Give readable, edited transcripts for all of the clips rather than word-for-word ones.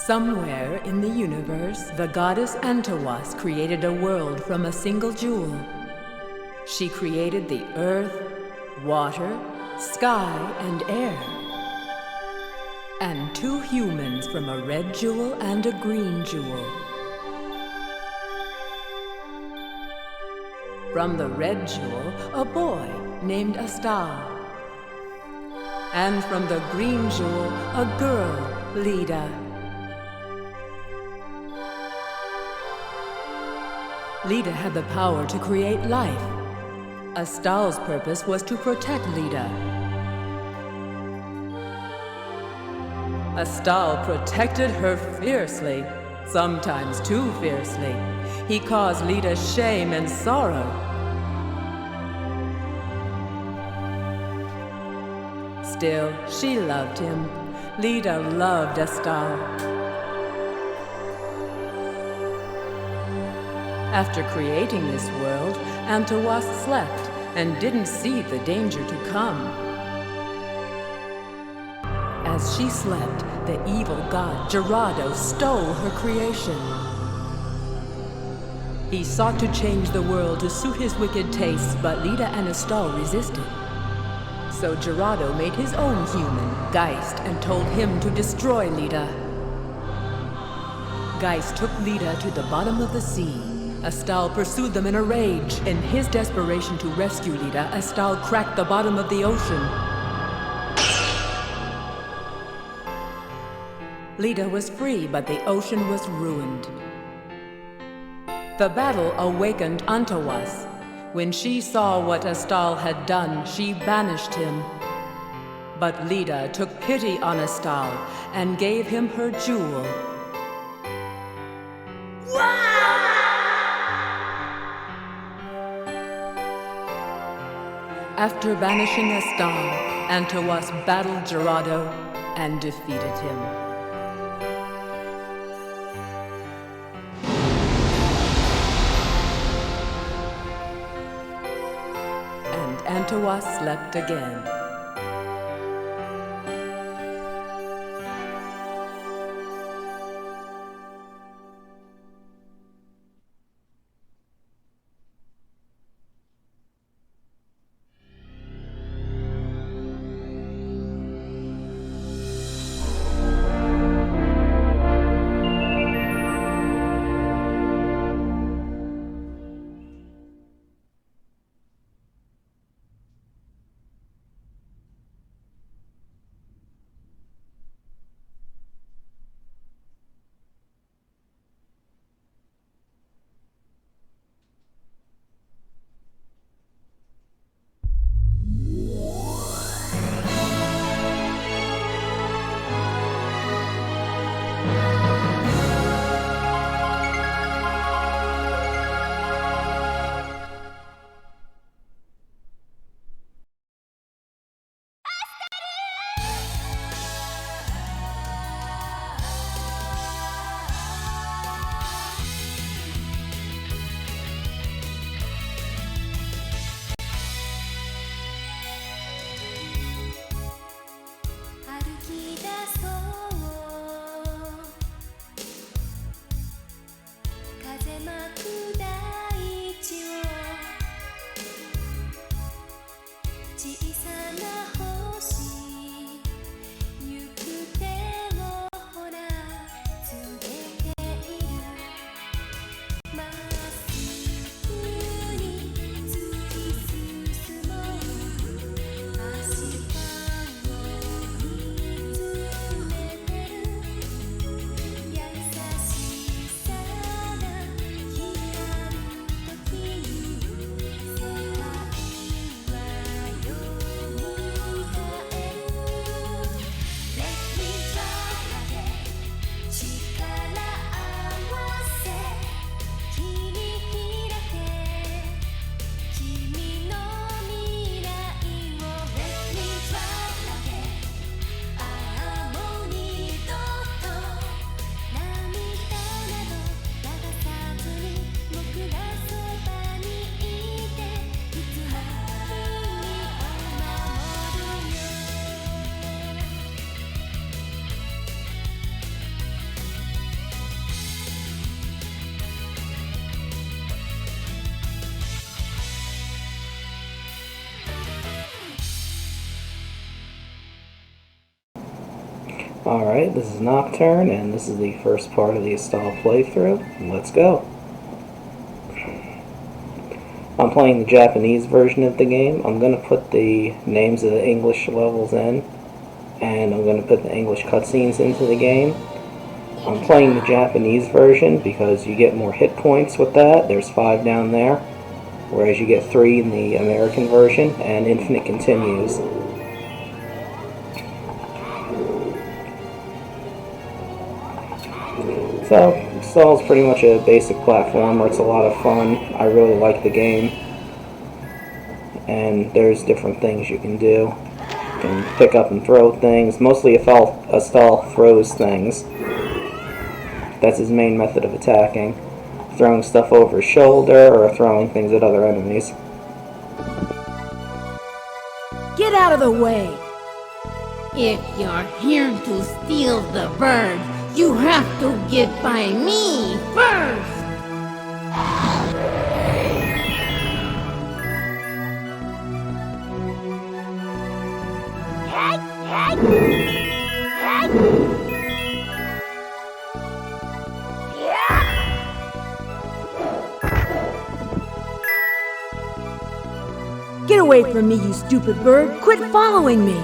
Somewhere in the universe, the goddess Antawas created a world from a single jewel. She created the earth, water, sky, and air. And 2 humans from a red jewel and a green jewel. From the red jewel, a boy named Astal. And from the green jewel, a girl, Lida. Lida had the power to create life. Astal's purpose was to protect Lida. Astal protected her fiercely, sometimes too fiercely. He caused Lida shame and sorrow. Still, she loved him. Lida loved Astal. After creating this world, Antawas slept and didn't see the danger to come. As she slept, the evil god Gerardo stole her creation. He sought to change the world to suit his wicked tastes, but Lida and Astal resisted. So Gerardo made his own human, Geist, and told him to destroy Lida. Geist took Lida to the bottom of the sea. Astal pursued them in a rage. In his desperation to rescue Lida, Astal cracked the bottom of the ocean. Lida was free, but the ocean was ruined. The battle awakened Antawas. When she saw what Astal had done, she banished him. But Lida took pity on Astal and gave him her jewel. After banishing Astal, Antawas battled Gerardo and defeated him. And Antawas slept again. Alright, this is Nocturne, and this is the first part of the Astal playthrough. Let's go. I'm playing the Japanese version of the game. I'm going to put the names of the English levels in, and I'm going to put the English cutscenes into the game. I'm playing the Japanese version because you get more hit points with that. There's 5 down there, whereas you get 3 in the American version, and infinite continues. So, Astal is pretty much a basic platformer. It's a lot of fun. I really like the game. And there's different things you can do. You can pick up and throw things. Mostly Astal throws things. That's his main method of attacking. Throwing stuff over his shoulder or throwing things at other enemies. Get out of the way! If you're here to steal the bird, you have to get by me first! Get away from me, you stupid bird! Quit following me!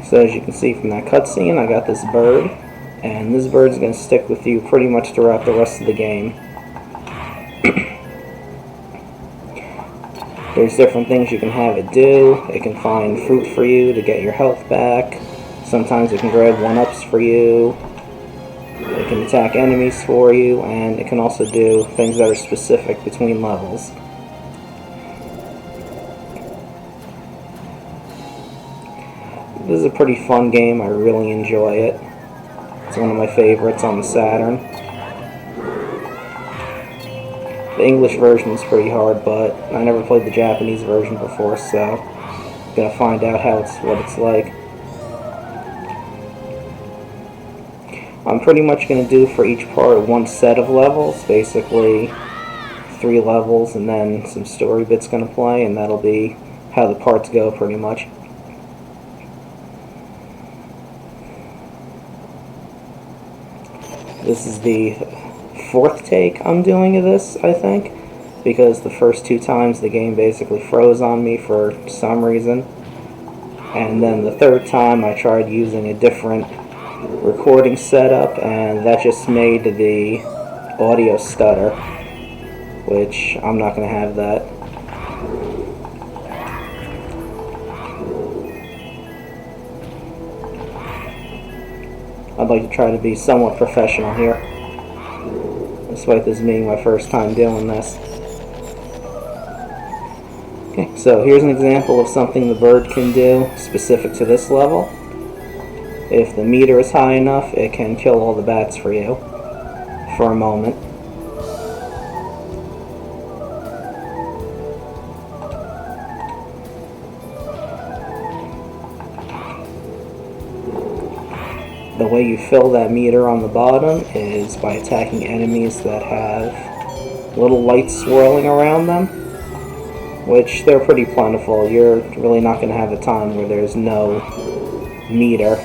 So as you can see from that cutscene, I got this bird, and this bird's going to stick with you pretty much throughout the rest of the game. There's different things you can have it do. It can find fruit for you to get your health back. Sometimes it can grab 1-ups for you. It can attack enemies for you, and it can also do things that are specific between levels. This is a pretty fun game. I really enjoy it. It's one of my favorites on the Saturn. The English version is pretty hard, but I never played the Japanese version before, so I'm gonna find out what it's like. I'm pretty much gonna do for each part 1 set of levels, basically 3 levels, and then some story bits gonna play, and that'll be how the parts go pretty much. This is the 4th take I'm doing of this, I think, because the first 2 times the game basically froze on me for some reason. And then the 3rd time I tried using a different recording setup, and that just made the audio stutter, which I'm not going to have that. I'd like to try to be somewhat professional here, despite this being my first time doing this. Okay, so here's an example of something the bird can do specific to this level. If the meter is high enough, it can kill all the bats for you for a moment. The way you fill that meter on the bottom is by attacking enemies that have little lights swirling around them, which they're pretty plentiful. You're really not going to have a time where there's no meter.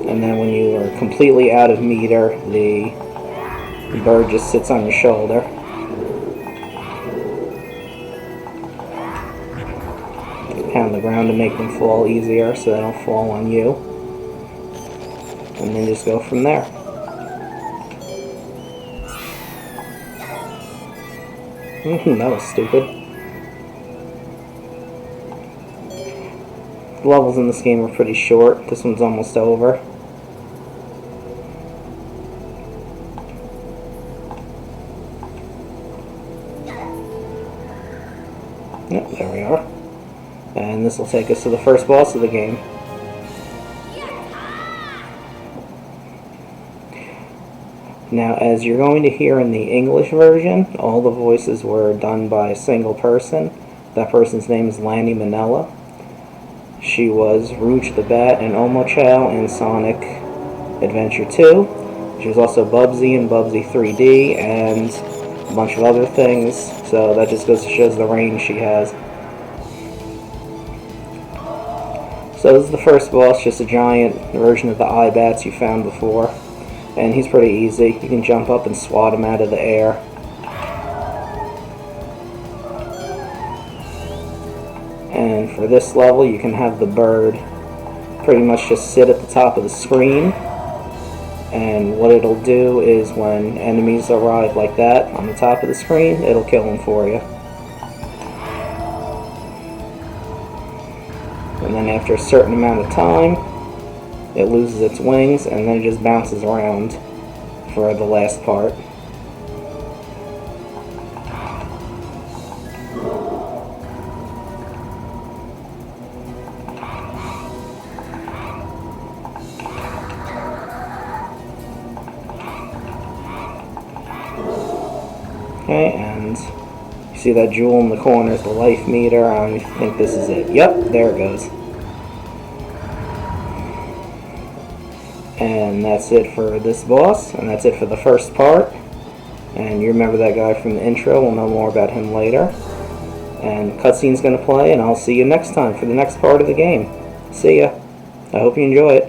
And then when you are completely out of meter, the bird just sits on your shoulder. Pound the ground to make them fall easier so they don't fall on you. And then just go from there. That was stupid. The levels in this game are pretty short. This one's almost over. Yep, there we are. And this will take us to the first boss of the game. Now, as you're going to hear in the English version, all the voices were done by a single person. That person's name is Lanny Minella. She was Rouge the Bat and Omochao in Sonic Adventure 2. She was also Bubsy in Bubsy 3D and a bunch of other things, so that just goes to show the range she has. So this is the first boss, just a giant version of the eye bats you found before, and he's pretty easy. You can jump up and swat him out of the air. And for this level, you can have the bird pretty much just sit at the top of the screen, and what it'll do is when enemies arrive like that on the top of the screen, it'll kill them for you. And then after a certain amount of time, it loses its wings, and then it just bounces around for the last part. Okay, and you see that jewel in the corner is the life meter. I think this is it. Yep, there it goes. And that's it for this boss, and that's it for the first part. And you remember that guy from the intro, we'll know more about him later. And cutscene's going to play, and I'll see you next time for the next part of the game. See ya. I hope you enjoy it.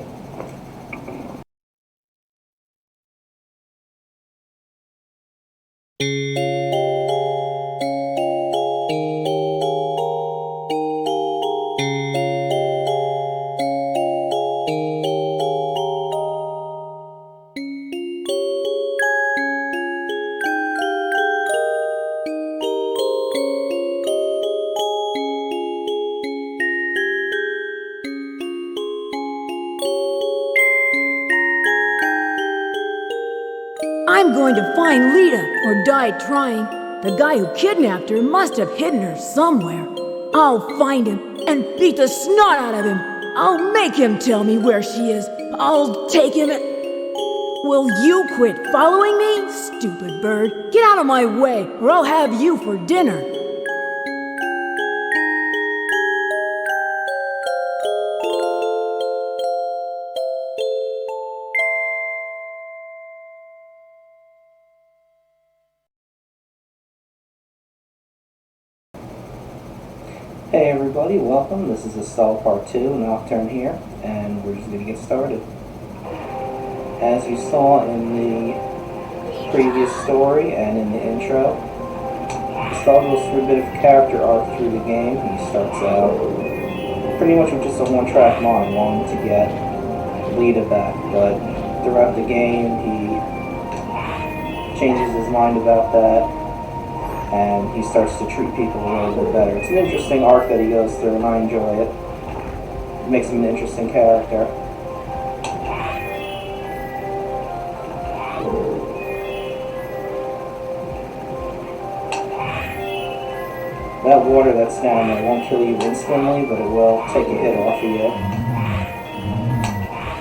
I'm going to find Lita, or die trying. The guy who kidnapped her must have hidden her somewhere. I'll find him and beat the snot out of him. I'll make him tell me where she is. I'll take him and... Will you quit following me, stupid bird? Get out of my way, or I'll have you for dinner. Hey everybody, welcome. This is Astal Part 2, Nocturne here, and we're just going to get started. As you saw in the previous story and in the intro, Astal goes through a bit of character arc through the game. He starts out pretty much with just a one-track mind, wanting to get Lita back, but throughout the game he changes his mind about that, and he starts to treat people a little bit better. It's an interesting arc that he goes through, and I enjoy it. It makes him an interesting character. That water that's down there won't kill you instantly, but it will take a hit off of you.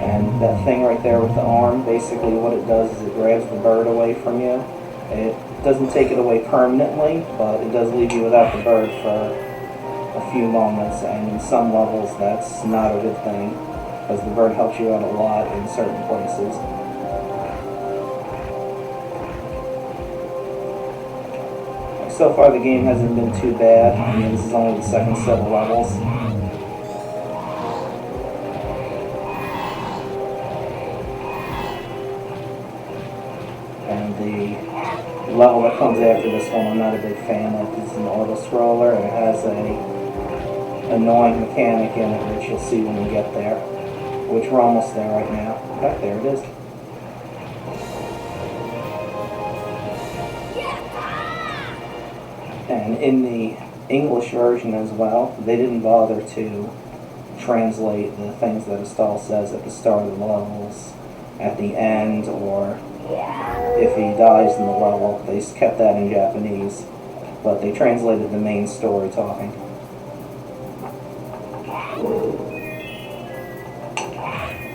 And that thing right there with the arm, basically what it does is it grabs the bird away from you. It doesn't take it away permanently, but it does leave you without the bird for a few moments, and in some levels that's not a good thing, because the bird helps you out a lot in certain places. So far the game hasn't been too bad. I mean, this is only the second set of levels. And the level that comes after this one I'm not a big fan of. It's an auto-scroller, and it has a annoying mechanic in it, which you'll see when we get there. Which we're almost there right now. Okay, there it is. And in the English version as well, they didn't bother to translate the things that Astal says at the start of the levels, at the end, or if he dies in the level. They kept that in Japanese, but they translated the main story talking.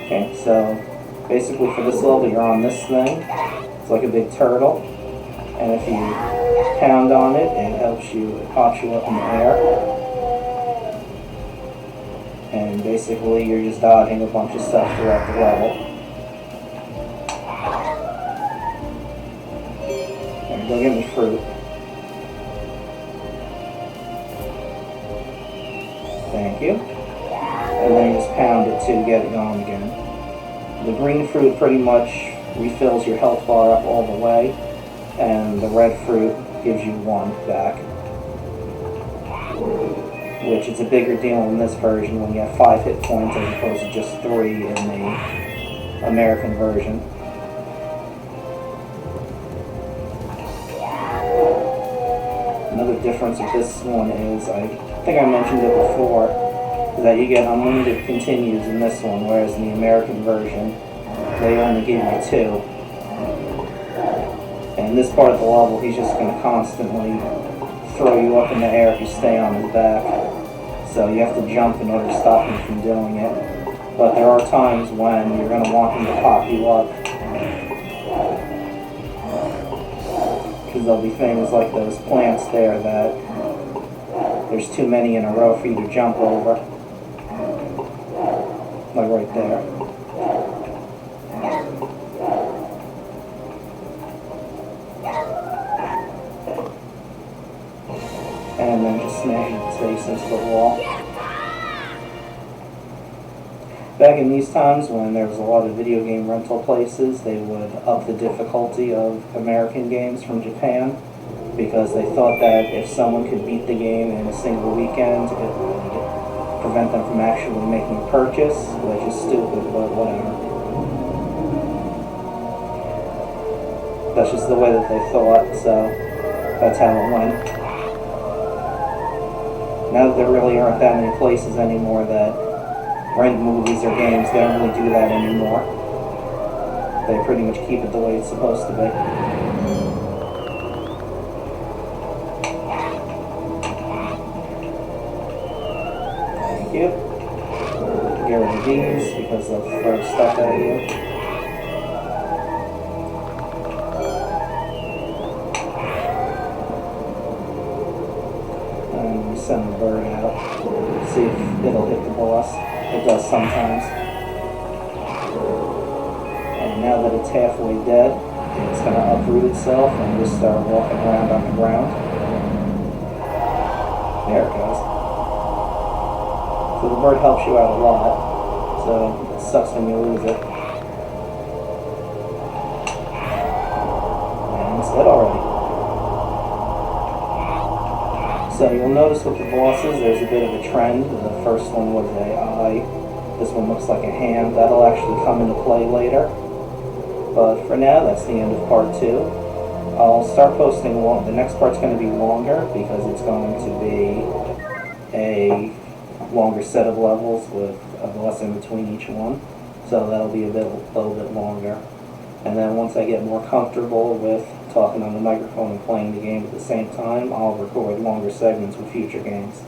Okay, so basically for this level you're on this thing. It's like a big turtle, and if you pound on it, it helps you, it pops you up in the air. And basically you're just dodging a bunch of stuff throughout the level. Go get me fruit. Thank you. And then you just pound it to get it going again. The green fruit pretty much refills your health bar up all the way, and the red fruit gives you 1 back. Which is a bigger deal in this version when you have 5 hit points as opposed to just 3 in the American version. Another difference with this one is, I think I mentioned it before, is that you get unlimited continues in this one, whereas in the American version, they only give you 2. And this part of the level, he's just going to constantly throw you up in the air if you stay on his back. So you have to jump in order to stop him from doing it. But there are times when you're going to want him to pop you up. Because there'll be things like those plants there that there's too many in a row for you to jump over. Like right there. And then just smash its face into the wall. Back in these times, when there was a lot of video game rental places, they would up the difficulty of American games from Japan, because they thought that if someone could beat the game in a single weekend, it would prevent them from actually making a purchase, which is stupid, but whatever. That's just the way that they thought, so that's how it went. Now that there really aren't that many places anymore that rent movies or games, they don't really do that anymore. They pretty much keep it the way it's supposed to be. Thank you. Get rid of these because they'll throw stuff at you. Send the bird out, see if it'll hit the boss. It does sometimes. And now that it's halfway dead, it's going to uproot itself and just start walking around on the ground. There it goes. So the bird helps you out a lot, so it sucks when you lose it. And it's dead already. So you'll notice with the bosses, there's a bit of a trend. The first one was an eye. This one looks like a hand. That'll actually come into play later. But for now, that's the end of part 2. I'll start posting the next part's going to be longer because it's going to be a longer set of levels with a boss in between each one. So that'll be a little bit longer. And then once I get more comfortable with talking on the microphone and playing the game at the same time, I'll record longer segments with future games.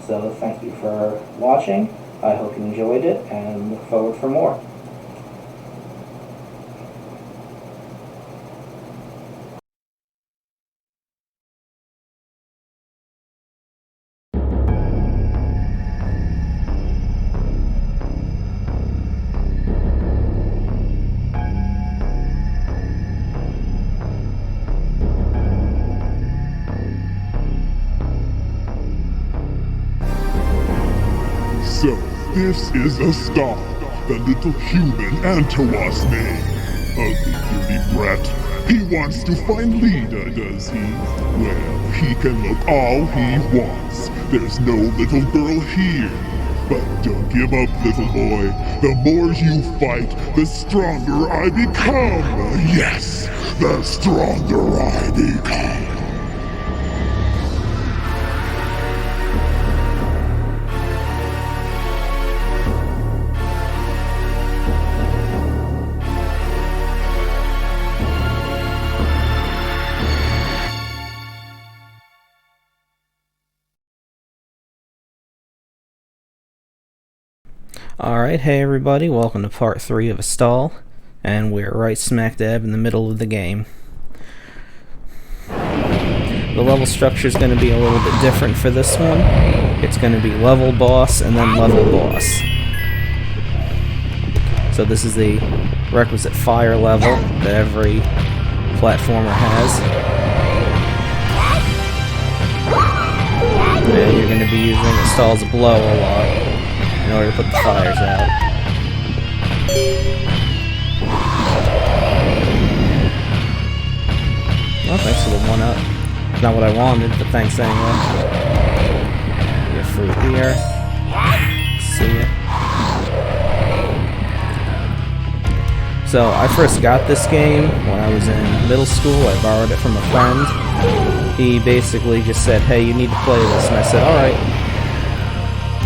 So thank you for watching. I hope you enjoyed it and look forward for more. So, this is Astal, the little human Antawas made. Ugly dirty brat. He wants to find Lida, does he? Well, he can look all he wants. There's no little girl here. But don't give up, little boy. The more you fight, the stronger I become. Yes, the stronger I become. Alright, hey everybody, welcome to part 3 of Astal, and we're right smack dab in the middle of the game. The level structure is going to be a little bit different for this one. It's going to be level boss and then level boss. So this is the requisite fire level that every platformer has. And you're going to be using Astal's blow a lot in order to put the fires out. Well, thanks for the 1-up. Not what I wanted, but thanks anyway. Get fruit here. See ya. So, I first got this game when I was in middle school. I borrowed it from a friend. He basically just said, hey, you need to play this, and I said, alright.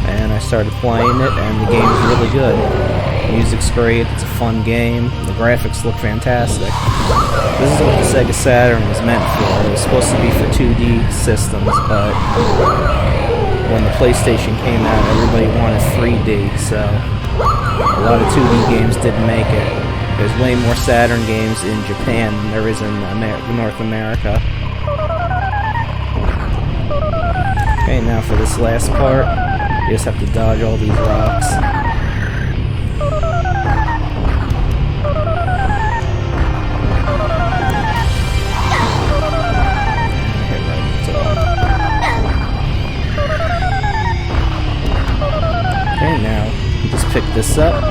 And I started playing it, and the game's really good. The music's great, it's a fun game, the graphics look fantastic. This is what the Sega Saturn was meant for. It was supposed to be for 2D systems, but when the PlayStation came out, everybody wanted 3D, so a lot of 2D games didn't make it. There's way more Saturn games in Japan than there is in North America. Okay, now for this last part, you just have to dodge all these rocks. Hit right into it. Okay, now you just pick this up.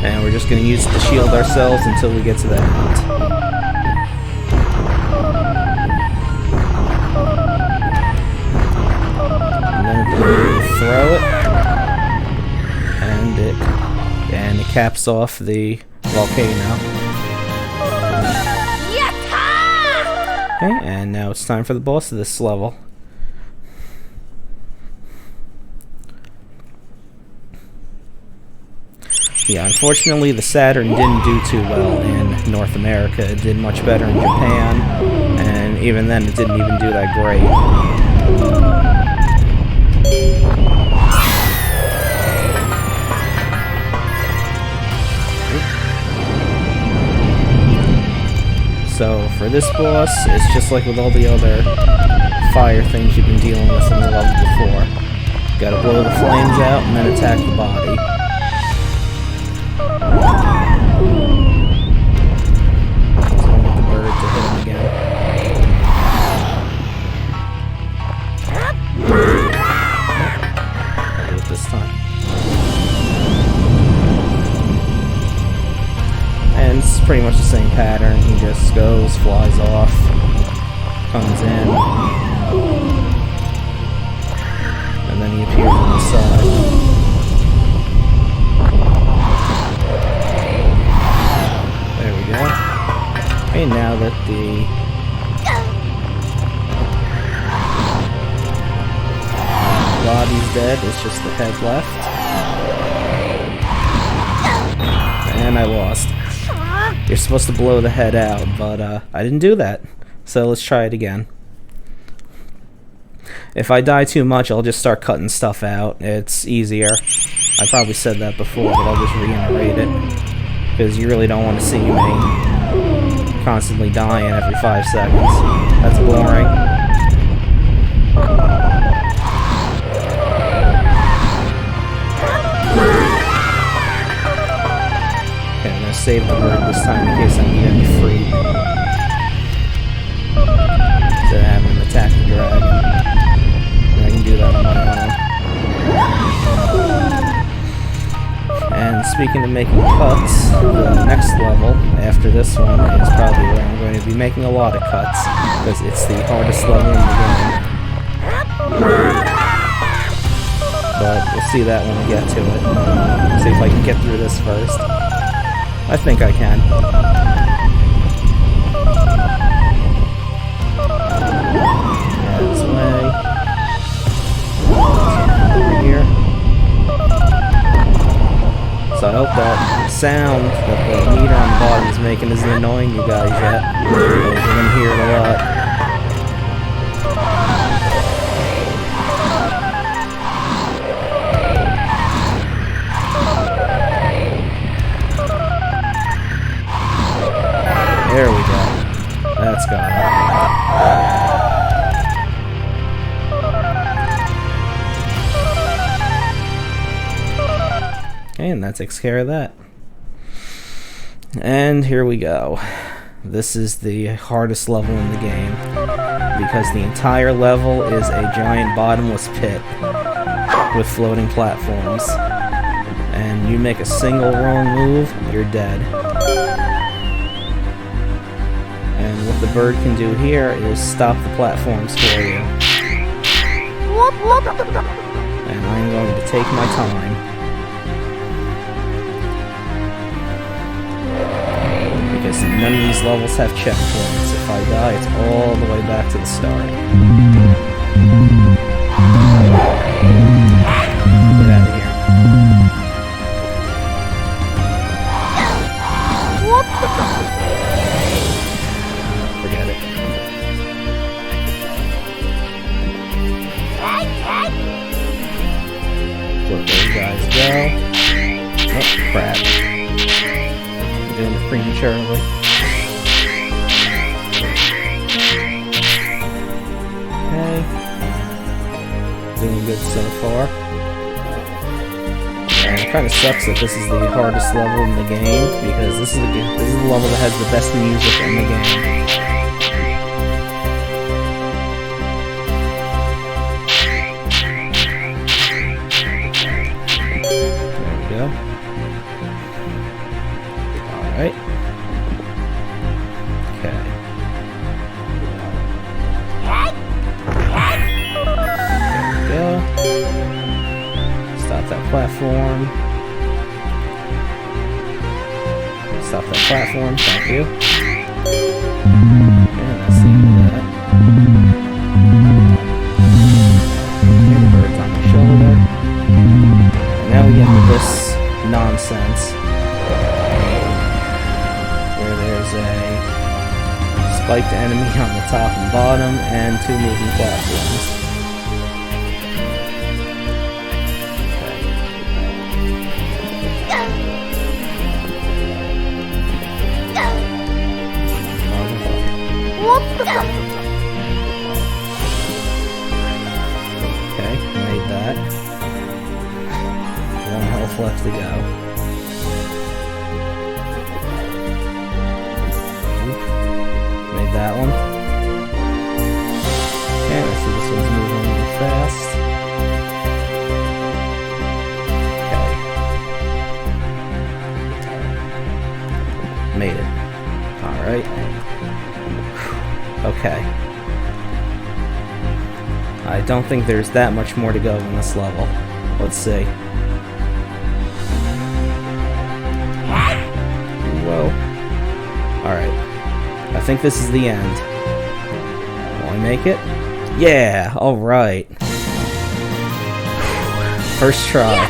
And we're just going to use it to shield ourselves until we get to that end. Throw it, and it caps off the volcano. Okay, and now it's time for the boss of this level. Yeah, unfortunately the Saturn didn't do too well in North America. It did much better in Japan, and even then it didn't even do that great. So for this boss, it's just like with all the other fire things you've been dealing with in the level before. Gotta blow the flames out and then attack the body. So I want the bird to hit him again. I'll do it this time. And it's pretty much the same pattern. He just goes, flies off, comes in, and then he appears on the side. There we go. Okay, now that the body's dead, it's just the head left. And I lost. You're supposed to blow the head out, but I didn't do that. So let's try it again. If I die too much, I'll just start cutting stuff out. It's easier. I probably said that before, but I'll just reiterate it. Because you really don't want to see me constantly dying every 5 seconds. That's boring. Save the bird this time in case I need any fruit. Instead of having him attack the dragon. And I can do that on my own. And speaking of making cuts, the next level after this one is probably where I'm going to be making a lot of cuts. Because it's the hardest level in the game. But we'll see that when we get to it. See if I can get through this first. I think I can. Yeah, this way. Over here. So I hope that sound that the meter on the bottom is making isn't annoying you guys yet. You're gonna hear it a lot. There we go. That's got it. Okay, and that takes care of that. And here we go. This is the hardest level in the game. because the entire level is a giant bottomless pit with floating platforms. And you make a single wrong move, you're dead. And what the bird can do here is stop the platforms for you. And I'm going to take my time. Because none of these levels have checkpoints. If I die, it's all the way back to the start. Get out of here. Forget it. Let those guys go. Oh, crap. I'm doing it prematurely. Okay. Doing good so far. And it kind of sucks that this is the hardest level in the game, because this is the level that has the best music in the game. There we go. Alright. Okay. There we go. Stop that platform. Stop that platform, thank you. Okay, let's see that. Okay, the bird's on my shoulder. And now we get into this nonsense. Where there's a spiked enemy on the top and bottom, and 2 moving platforms. Okay, made that. 1 health left to go. Made that one. Okay, let's see, this one's moving a little fast. Okay. Made it. Alright. Okay. I don't think there's that much more to go in this level. Let's see. Whoa. Alright. I think this is the end. Will I make it? Yeah! Alright. First try.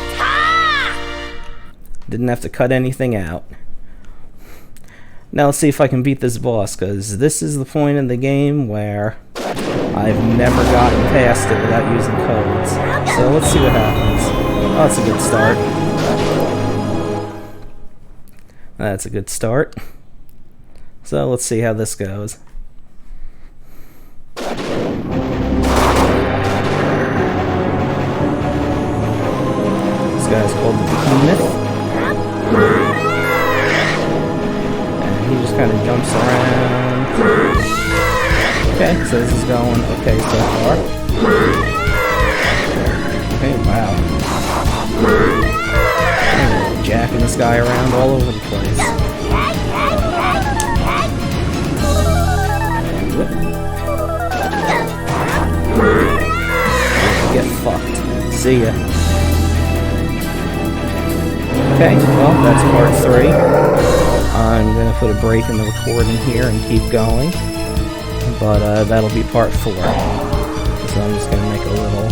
Didn't have to cut anything out. Now let's see if I can beat this boss, because this is the point in the game where I've never gotten past it without using codes. So let's see what happens. Oh, that's a good start. That's a good start. So let's see how this goes. This guy's called the Behemoth. He just kind of jumps around. Okay, so this is going okay so far. Okay, wow. Jacking this guy around all over the place. Get fucked. See ya. Okay, well, that's part 3. I'm going to put a break in the recording here and keep going, but that'll be part 4. So I'm just going to make a little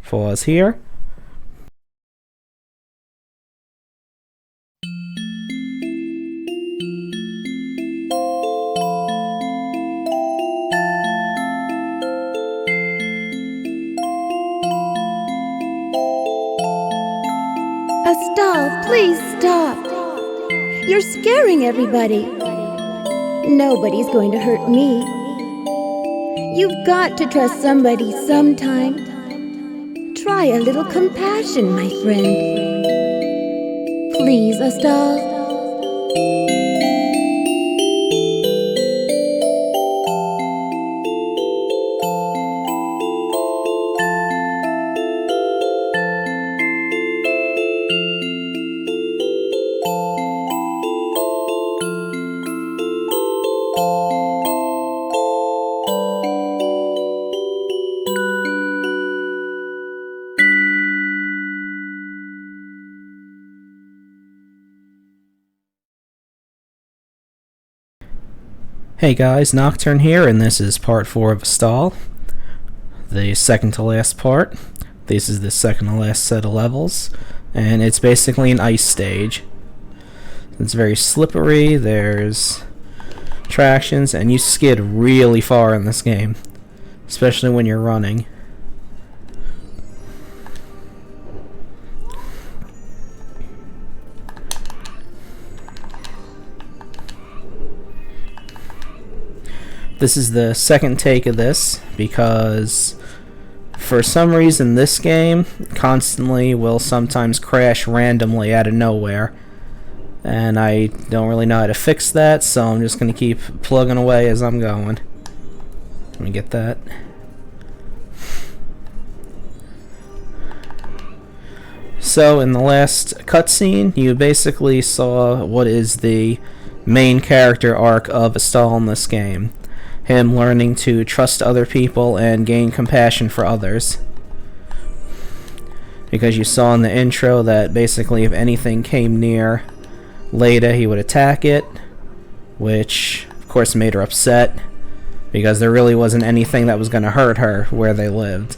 pause here. Astal, please stop. You're scaring everybody. Nobody's going to hurt me. You've got to trust somebody sometime. Try a little compassion, my friend. Please, Astal. Hey guys, Nocturne here, and this is part 4 of Astal, the second to last part. This is the second to last set of levels, and it's basically an ice stage. It's very slippery, there's attractions, and you skid really far in this game, especially when you're running. This is the second take of this because for some reason this game constantly will sometimes crash randomly out of nowhere, and I don't really know how to fix that, so I'm just going to keep plugging away as I'm going. Let me get that. So in the last cutscene you basically saw what is the main character arc of Astal in this game. Him learning to trust other people and gain compassion for others. Because you saw in the intro that basically if anything came near Leda, he would attack it, which of course made her upset, because there really wasn't anything that was going to hurt her where they lived.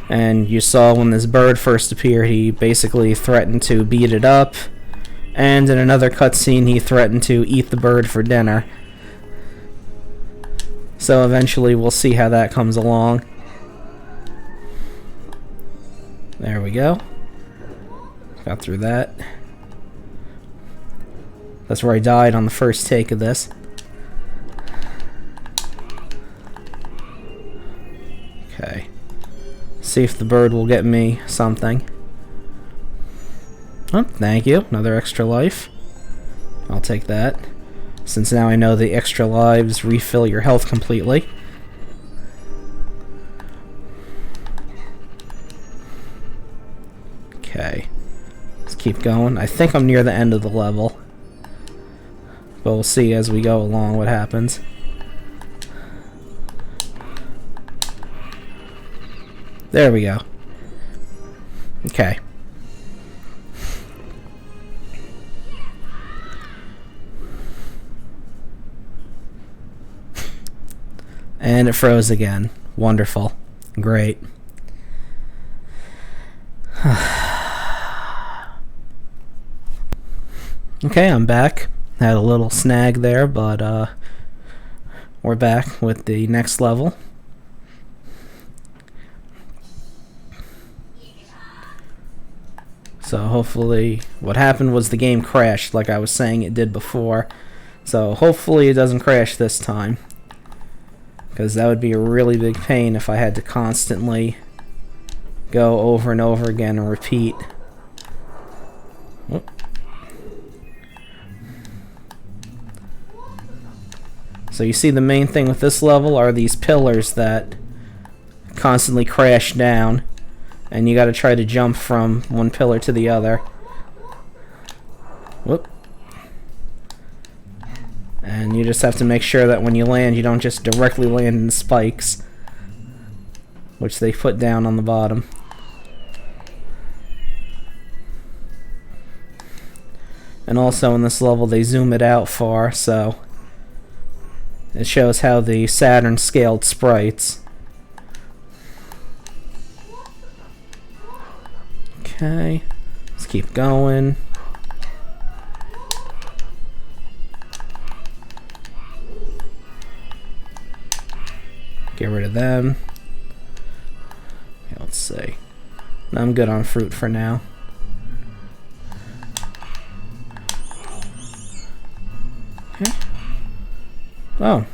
And you saw when this bird first appeared, he basically threatened to beat it up. And in another cutscene, he threatened to eat the bird for dinner. So eventually we'll see how that comes along. There we go. Got through that. That's where I died on the first take of this. Okay. See if the bird will get me something. Oh, thank you. Another extra life. I'll take that, since now I know the extra lives refill your health completely. Okay. Let's keep going. I think I'm near the end of the level, but we'll see as we go along what happens. There we go. Okay. And it froze again. Wonderful. Great. Okay, I'm back. Had a little snag there, but we're back with the next level. So hopefully, what happened was the game crashed like I was saying it did before. So hopefully it doesn't crash this time, because that would be a really big pain if I had to constantly go over and over again and repeat. Whoop. So you see, the main thing with this level are these pillars that constantly crash down, and you gotta try to jump from one pillar to the other. Whoop. And you just have to make sure that when you land, you don't just directly land in the spikes, which they put down on the bottom. And also in this level, they zoom it out far, so it shows how the Saturn scaled sprites. Okay, let's keep going. Get rid of them. Okay, let's see. I'm good on fruit for now. Okay. Oh,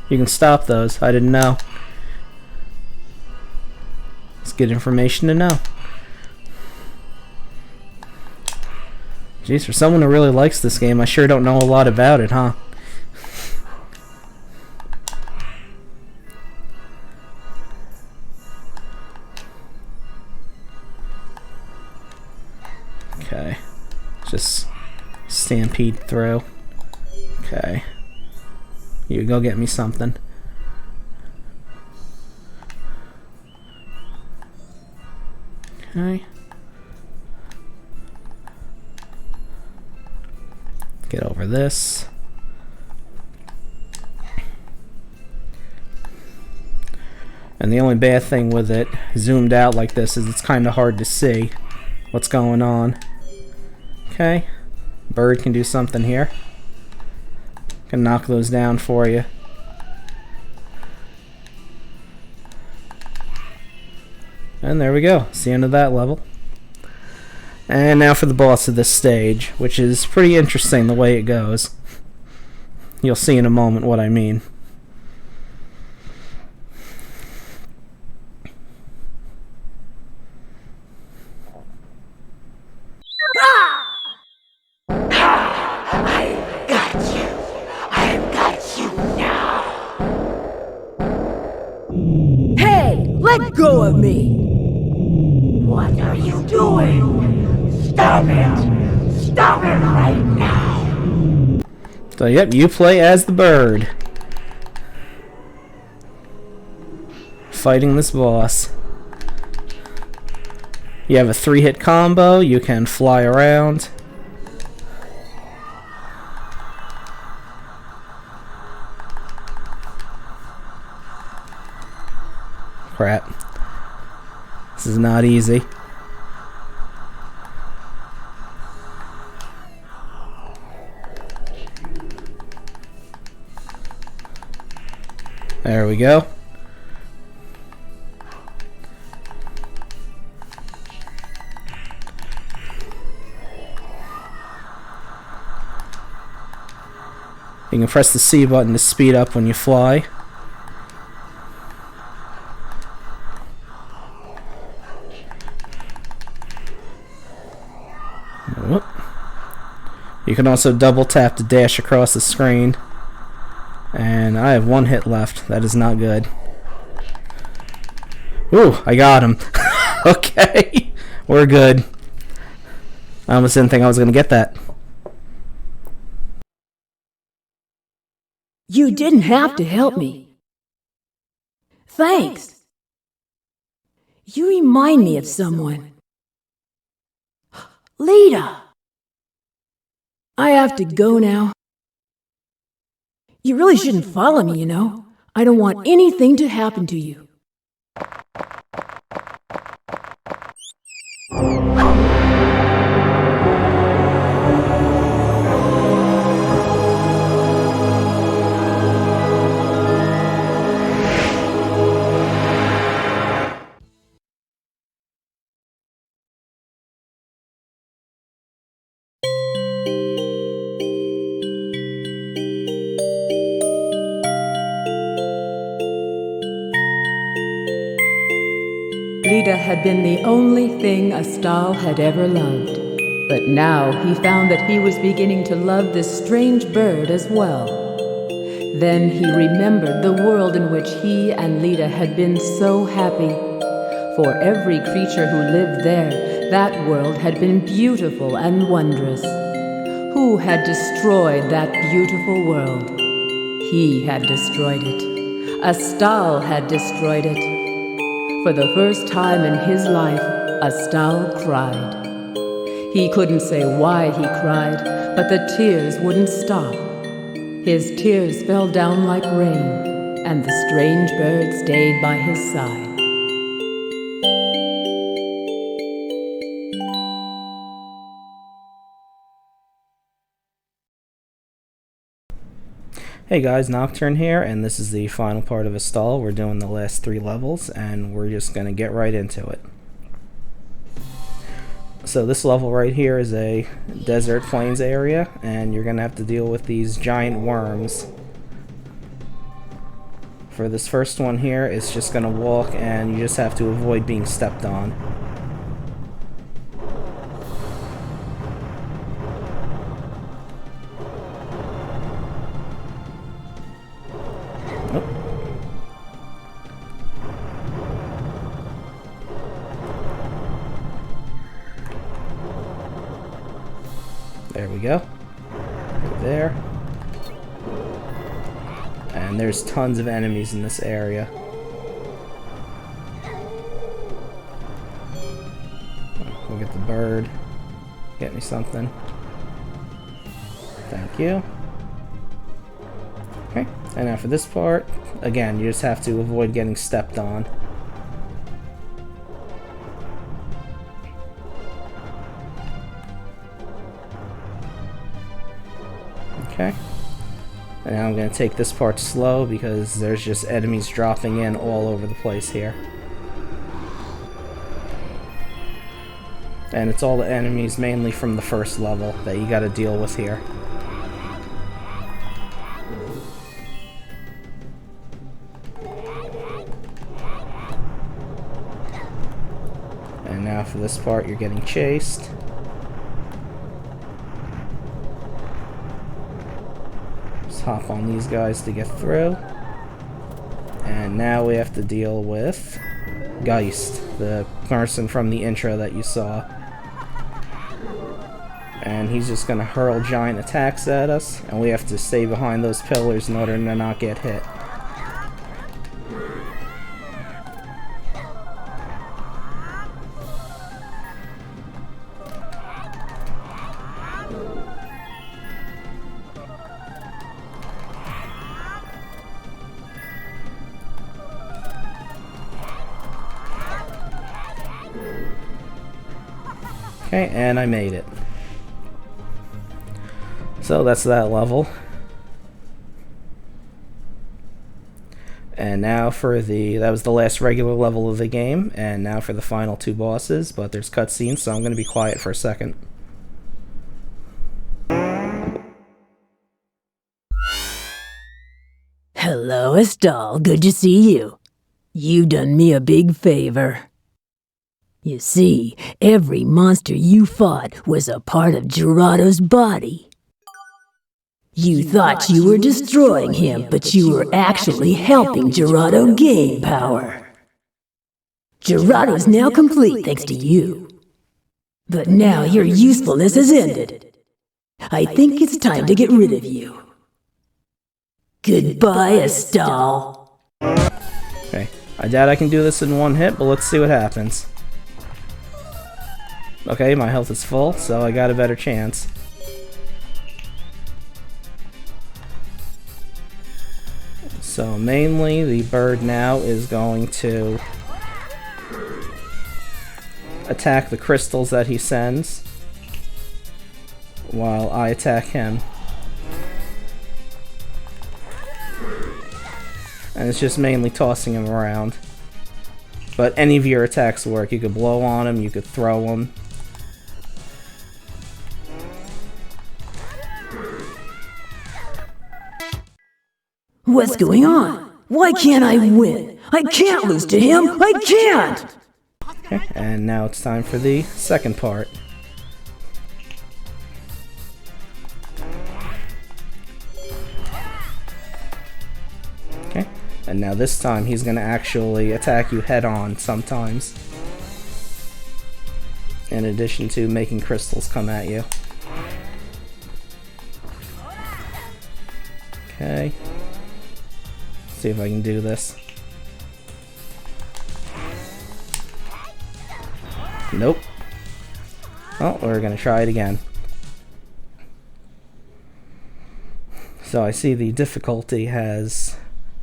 you can stop those. I didn't know. It's good information to know. Jeez, for someone who really likes this game, I sure don't know a lot about it, huh? Okay. Just stampede through. Okay. You go get me something. Okay. for this. And the only bad thing with it, zoomed out like this, is it's kind of hard to see what's going on. Okay, bird can do something here. Can knock those down for you. And there we go. It's the end of that level. And now for the boss of this stage, which is pretty interesting the way it goes. You'll see in a moment what I mean. Hey, let go of me! What are you doing? Stop it! Stop it right now! So yep, you play as the bird. Fighting this boss. You have a 3-hit combo, you can fly around. Crap. This is not easy. There we go. You can press the C button to speed up when you fly. Whoop. You can also double tap to dash across the screen. And I have 1 hit left. That is not good. Ooh, I got him. Okay, we're good. I almost didn't think I was going to get that. You didn't have to help me. Thanks. You remind me of someone. Lita! I have to go now. You really shouldn't follow me, you know. I don't want anything to happen to you. Lita had been the only thing Astal had ever loved. But now he found that he was beginning to love this strange bird as well. Then he remembered the world in which he and Lita had been so happy. For every creature who lived there, that world had been beautiful and wondrous. Who had destroyed that beautiful world? He had destroyed it. Astal had destroyed it. For the first time in his life, Astal cried. He couldn't say why he cried, but the tears wouldn't stop. His tears fell down like rain, and the strange bird stayed by his side. Hey guys, Nocturne here, and this is the final part of Astal. We're doing the last 3 levels, and we're just going to get right into it. So this level right here is a desert plains area, and you're going to have to deal with these giant worms. For this first one here, it's just going to walk, and you just have to avoid being stepped on. There we go. Right there. And there's tons of enemies in this area. We'll get the bird. Get me something. Thank you. Okay, and now for this part, again, you just have to avoid getting stepped on. Okay. And now I'm going to take this part slow because there's just enemies dropping in all over the place here. And it's all the enemies mainly from the first level that you got to deal with here. And now for this part, you're getting chased. Just hop on these guys to get through. And now we have to deal with Geist, the person from the intro that you saw. And he's just going to hurl giant attacks at us, and we have to stay behind those pillars in order to not get hit. Okay, and I made it. So that's that level. And now for that was the last regular level of the game, and now for the final two bosses, but there's cutscenes, so I'm going to be quiet for a second. Hello, Astal. Good to see you. You done me a big favor. You see, every monster you fought was a part of Gerado's body. You thought you were destroying him, but you were actually helping Gerado gain power. Gerado's now complete thanks to you. But now your usefulness has ended. I think it's time to get rid of you. Goodbye, Astal. Okay, I doubt I can do this in one hit, but let's see what happens. Okay, my health is full, so I got a better chance. So mainly, the bird now is going to attack the crystals that he sends, while I attack him. And it's just mainly tossing him around. But any of your attacks work. You could blow on him, you could throw him. What's going on? Why can't I win? I can't lose to him! I can't! Okay, and now it's time for the second part. Okay, and now this time he's going to actually attack you head-on sometimes. In addition to making crystals come at you. Okay. See if I can do this. Nope. Oh, we're gonna try it again. So I see the difficulty has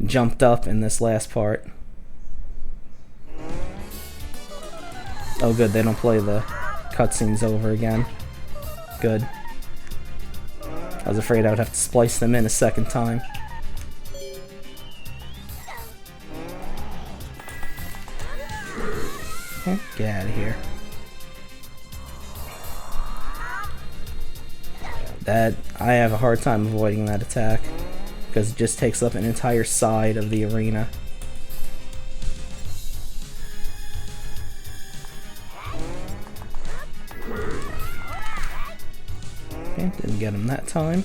jumped up in this last part. Oh good, they don't play the cutscenes over again. Good. I was afraid I would have to splice them in a second time. Okay, get out of here. I have a hard time avoiding that attack because it just takes up an entire side of the arena. Okay, didn't get him that time.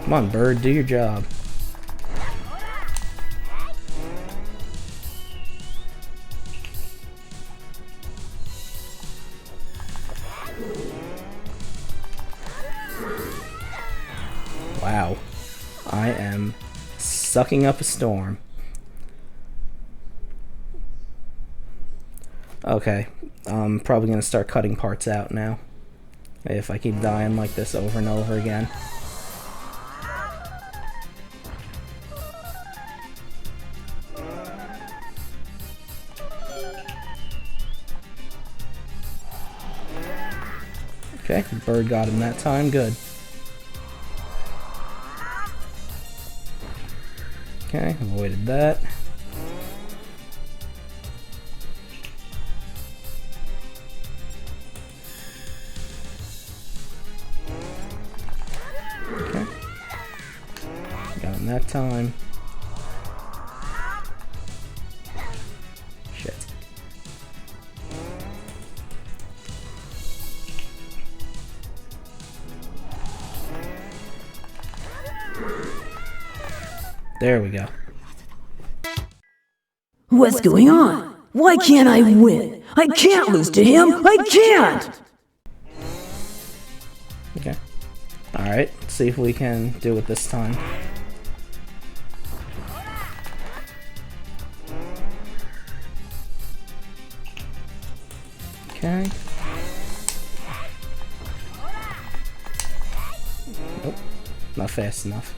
Come on, bird, do your job. Wow. I am sucking up a storm. Okay, I'm probably gonna start cutting parts out now. If I keep dying like this over and over again. Okay, the bird got him that time, good. Okay, avoided that. Okay. Got him that time. Shit. There we go. What's going on? Why can't I win? I can't lose to him! I can't! Okay. Alright, let's see if we can do it this time. Okay. Nope, not fast enough.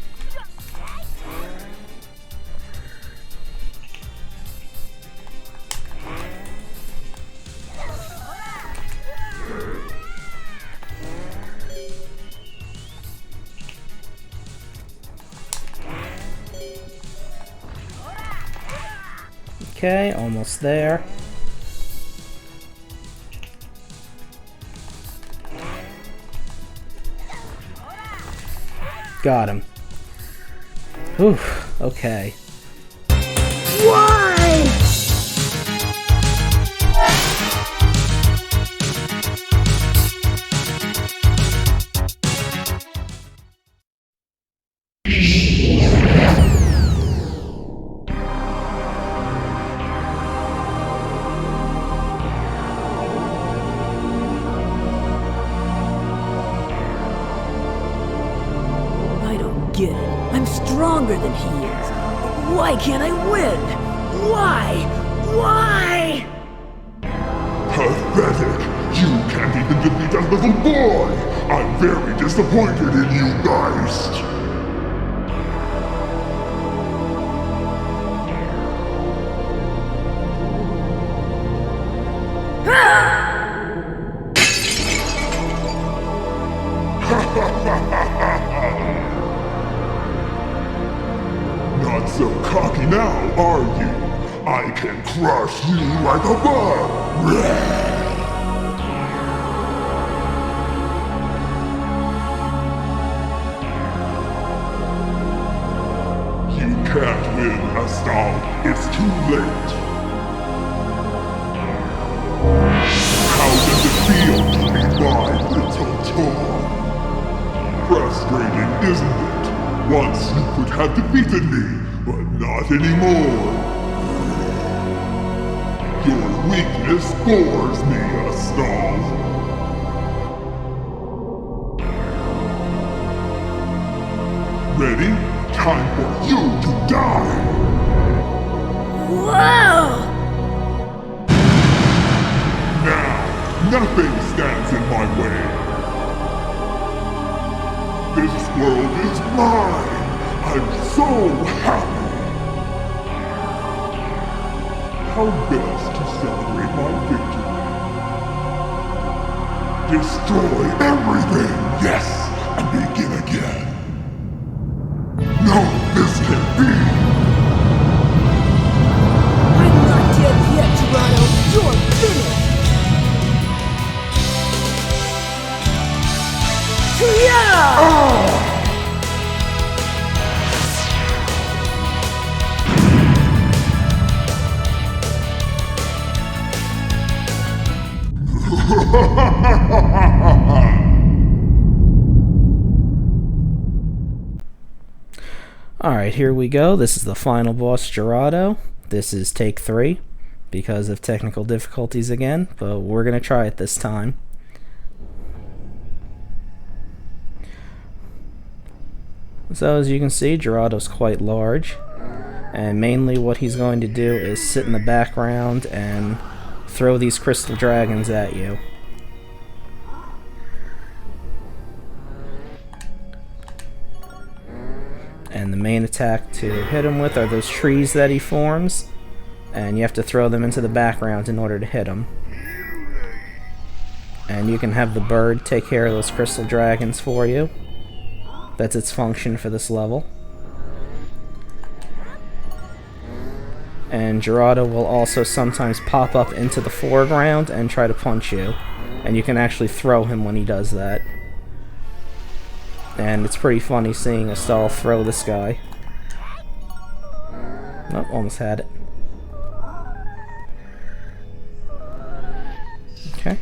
Okay, almost there. Got him. Whew, okay. Why? I don't get it. I'm stronger than he is. Why can't I win? Why? Why? Pathetic! You can't even defeat a little boy! I'm very disappointed in you, Geist! Not so cocky now, are you? I can crush you like a bug! You can't win, Astal. It's too late. How does it feel to be my little toy? Frustrating, isn't it? Once you could have defeated me, but not anymore. Your weakness bores me, Astal. Ready? Time for you to die! Whoa! Now, nothing stands in my way. This world is mine! I'm so happy! How best to celebrate my victory? Destroy everything, yes, and begin again. No, this can't be! I'm not dead yet, Toronto. You're finished! Yeah! Alright, here we go. This is the final boss, Gerardo. This is take 3 because of technical difficulties again, but we're going to try it this time. So as you can see, Gerardo's quite large, and mainly what he's going to do is sit in the background and throw these crystal dragons at you. And the main attack to hit him with are those trees that he forms, and you have to throw them into the background in order to hit him. And you can have the bird take care of those crystal dragons for you. That's its function for this level. And Gerardo will also sometimes pop up into the foreground and try to punch you. And you can actually throw him when he does that. And it's pretty funny seeing Astal throw this guy. Oh, almost had it. Okay.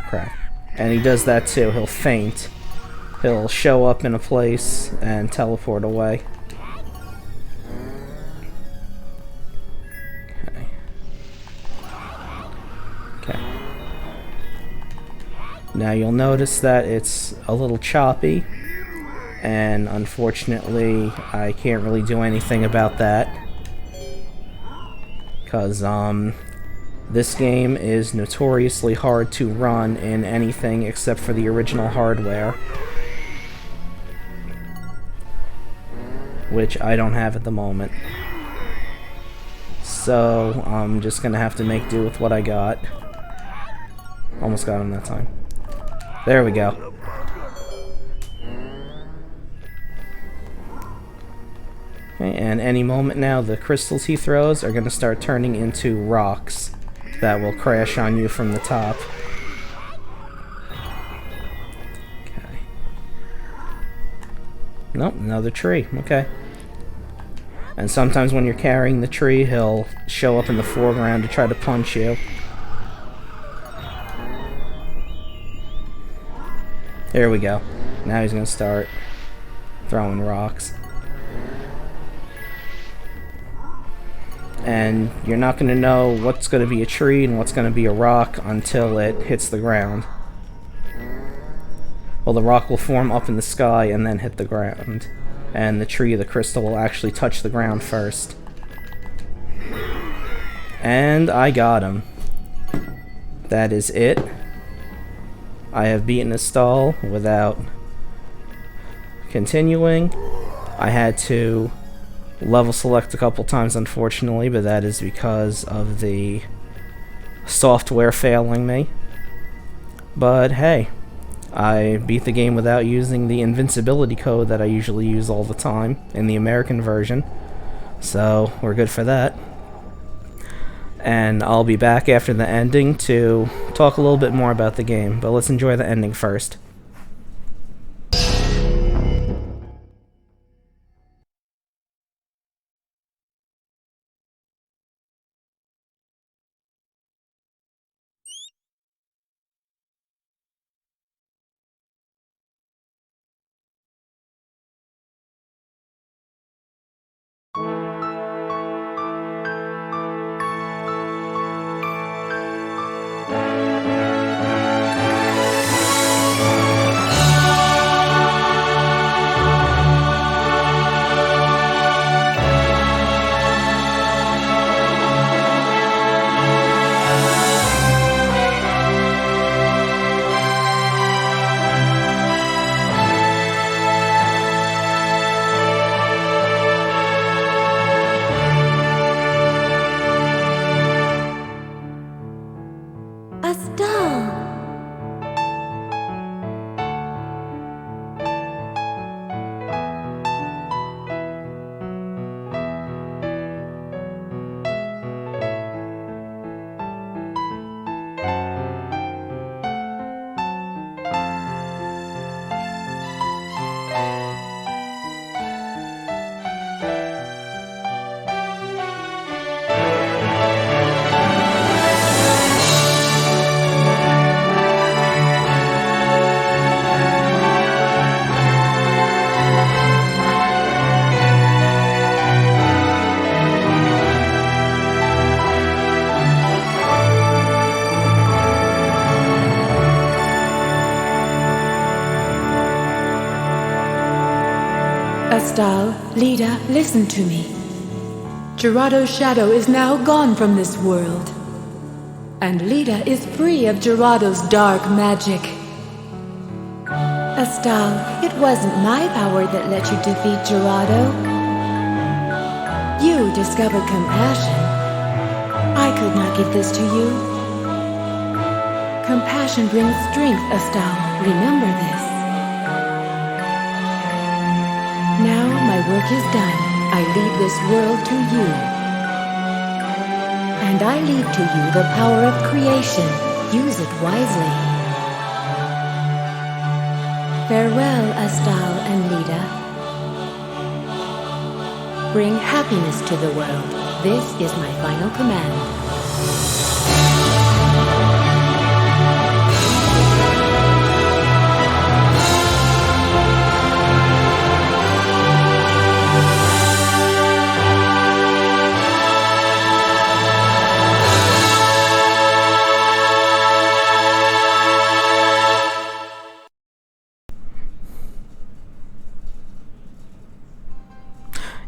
Crap. And he does that too. He'll faint. He'll show up in a place and teleport away. Okay. Okay. Now you'll notice that it's a little choppy, and unfortunately I can't really do anything about that. Because, this game is notoriously hard to run in anything except for the original hardware. Which I don't have at the moment. So, I'm just gonna have to make do with what I got. Almost got him that time. There we go. Okay, and any moment now, the crystals he throws are gonna start turning into rocks that will crash on you from the top. Okay. Nope, another tree. Okay. And sometimes when you're carrying the tree, he'll show up in the foreground to try to punch you. There we go. Now he's gonna start throwing rocks. And you're not going to know what's going to be a tree and what's going to be a rock until it hits the ground. Well, the rock will form up in the sky and then hit the ground. And the tree, the crystal, will actually touch the ground first. And I got him. That is it. I have beaten Astal without continuing. I had to level select a couple times, unfortunately, but that is because of the software failing me. But hey, I beat the game without using the invincibility code that I usually use all the time in the American version, so we're good for that. And I'll be back after the ending to talk a little bit more about the game, but let's enjoy the ending first. Astal! Astal, Lida, listen to me. Gerado's shadow is now gone from this world, and Lita is free of Gerado's dark magic. Astal, it wasn't my power that let you defeat Gerado. You discovered compassion. I could not give this to you. Compassion brings strength, Astal. Remember this. Now my work is done. I leave this world to you. And I leave to you the power of creation. Use it wisely. Farewell, Astal and Lita. Bring happiness to the world. This is my final command.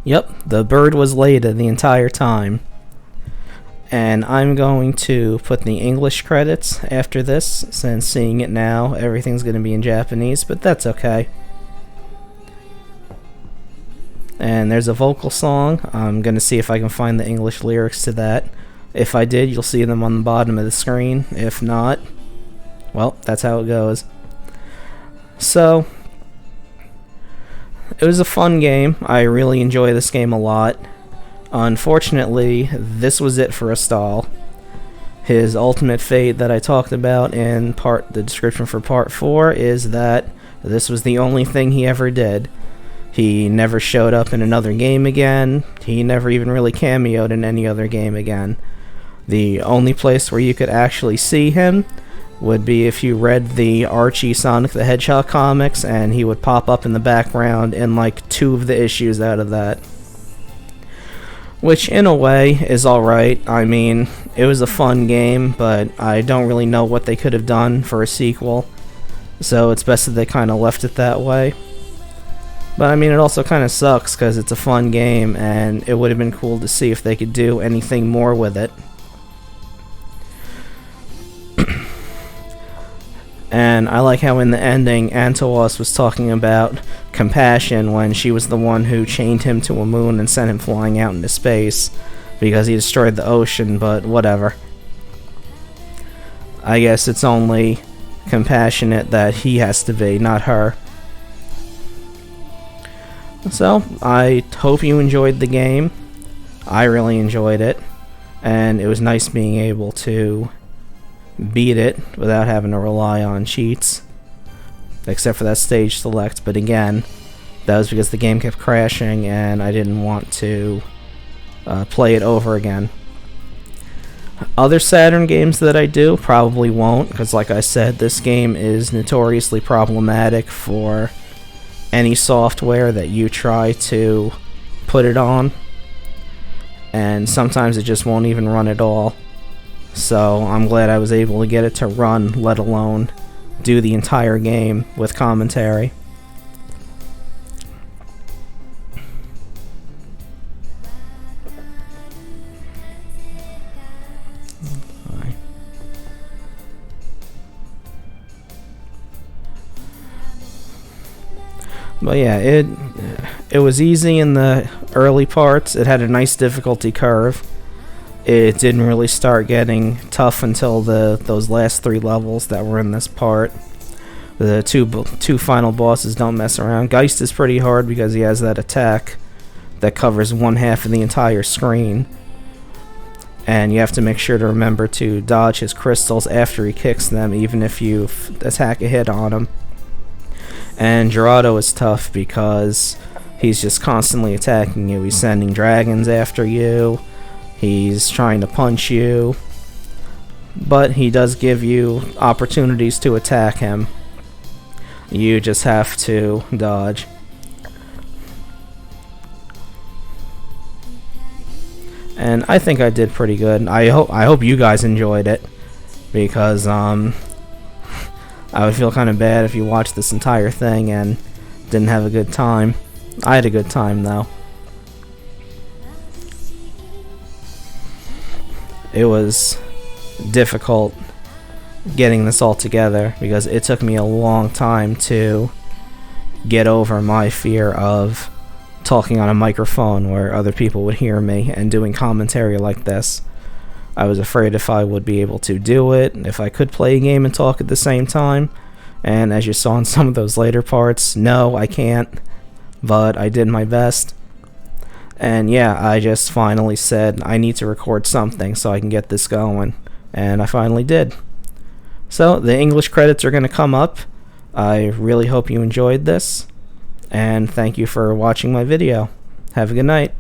Yep, the bird was Leda the entire time. And I'm going to put the English credits after this, since seeing it now, everything's going to be in Japanese, but that's okay. And there's a vocal song. I'm going to see if I can find the English lyrics to that. If I did, you'll see them on the bottom of the screen. If not, well, that's how it goes. So, it was a fun game. I really enjoy this game a lot. Unfortunately, this was it for Astal. His ultimate fate that I talked about in the description for part 4 is that this was the only thing he ever did. He never showed up in another game again. He never even really cameoed in any other game again. The only place where you could actually see him would be if you read the Archie Sonic the Hedgehog comics, and he would pop up in the background in like 2 of the issues out of that. Which, in a way, is alright. I mean, it was a fun game, but I don't really know what they could have done for a sequel. So it's best that they kind of left it that way. But I mean, it also kind of sucks because it's a fun game, and it would have been cool to see if they could do anything more with it. And I like how in the ending, Antoas was talking about compassion when she was the one who chained him to a moon and sent him flying out into space because he destroyed the ocean, but whatever. I guess it's only compassionate that he has to be, not her. So, I hope you enjoyed the game. I really enjoyed it, and it was nice being able to beat it without having to rely on cheats, except for that stage select. But again, that was because the game kept crashing and I didn't want to play it over again. Other Saturn games that I do probably won't, because like I said, this game is notoriously problematic for any software that you try to put it on, and sometimes it just won't even run at all. So I'm glad I was able to get it to run, let alone do the entire game with commentary. But yeah, it was easy in the early parts. It had a nice difficulty curve. It didn't really start getting tough until those last 3 levels that were in this part. The two final bosses don't mess around. Geist is pretty hard because he has that attack that covers 1/2 of the entire screen. And you have to make sure to remember to dodge his crystals after he kicks them, even if you attack a hit on him. And Gerado is tough because he's just constantly attacking you. He's sending dragons after you. He's trying to punch you. But he does give you opportunities to attack him. You just have to dodge. And I think I did pretty good. I hope you guys enjoyed it, because I would feel kind of bad if you watched this entire thing and didn't have a good time. I had a good time though. it was difficult getting this all together because it took me a long time to get over my fear of talking on a microphone where other people would hear me and doing commentary like this. I was afraid if I would be able to do it, if I could play a game and talk at the same time. And as you saw in some of those later parts, no, I can't. But I did my best. And yeah, I just finally said I need to record something so I can get this going. And I finally did. So the English credits are going to come up. I really hope you enjoyed this. And thank you for watching my video. Have a good night.